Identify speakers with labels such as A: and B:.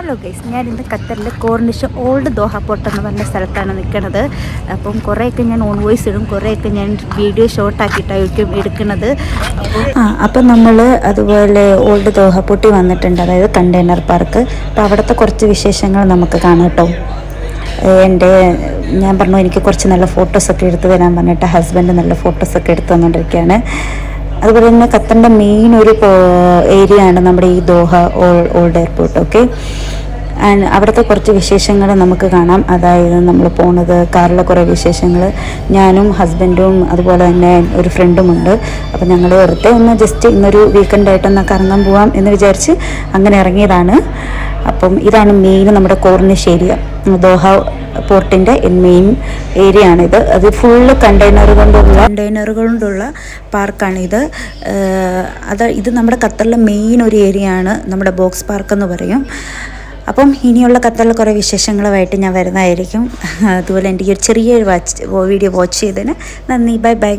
A: Hello guys, ഞാനിന്ന് ഖത്തറിലെ Corniche old Doha port എന്ന് പറഞ്ഞ സ്ഥലത്താണ് നിൽക്കുന്നത്. അപ്പം കുറേയൊക്കെ ഞാൻ ഓൺ വോയിസ് ഇടും, കുറേയൊക്കെ ഞാൻ വീഡിയോ ഷോർട്ടാക്കിയിട്ടായിരിക്കും എടുക്കുന്നത്. അപ്പം നമ്മൾ അതുപോലെ ഓൾഡ് ദോഹ പോർട്ടിൽ വന്നിട്ടുണ്ട്, അതായത് കണ്ടെയ്നർ പാർക്ക്. അപ്പോൾ അവിടുത്തെ കുറച്ച് വിശേഷങ്ങൾ നമുക്ക് കാണാം കേട്ടോ. ഞാൻ പറഞ്ഞു എനിക്ക് കുറച്ച് നല്ല ഫോട്ടോസൊക്കെ എടുത്ത് തരാൻ പറഞ്ഞിട്ട് ഹസ്ബൻഡ് നല്ല ഫോട്ടോസൊക്കെ എടുത്ത് തന്നുകൊണ്ടിരിക്കുകയാണ്. അതുപോലെ തന്നെ ഖത്തറിൻ്റെ മെയിൻ ഒരു ഏരിയ ആണ് നമ്മുടെ ഈ Doha old airport. Okay, and അവിടുത്തെ കുറച്ച് വിശേഷങ്ങൾ നമുക്ക് കാണാം. അതായത് നമ്മൾ പോണത് കാറിലെ കുറേ വിശേഷങ്ങൾ, ഞാനും ഹസ്ബൻഡും അതുപോലെ തന്നെ ഒരു ഫ്രണ്ടുമുണ്ട്. അപ്പോൾ ഞങ്ങൾ വെറുതെ ഒന്ന് ജസ്റ്റ് ഇന്നൊരു വീക്കെൻഡായിട്ടൊന്ന് കറങ്ങാൻ പോവാം എന്ന് വിചാരിച്ച് അങ്ങനെ ഇറങ്ങിയതാണ്. അപ്പം ഇതാണ് മെയിൻ നമ്മുടെ കോർണിഷ് ഏരിയ, ദോഹ പോർട്ടിൻ്റെ മെയിൻ ഏരിയ ആണിത്. അത് ഫുള്ള് കണ്ടെയ്നർ കൊണ്ടുള്ള പാർക്കാണിത്. ഇത് നമ്മുടെ ഖത്തറിലെ മെയിൻ ഒരു ഏരിയ ആണ്, നമ്മുടെ ബോക്സ് പാർക്ക് എന്ന് പറയും. അപ്പം ഇനിയുള്ള ഖത്തറിലെ കുറേ വിശേഷങ്ങളുമായിട്ട് ഞാൻ വരുന്നതായിരിക്കും. അതുപോലെ എൻ്റെ ഈ ഒരു ചെറിയൊരു വീഡിയോ വാച്ച് ചെയ്തതിന് നന്ദി. Bye bye.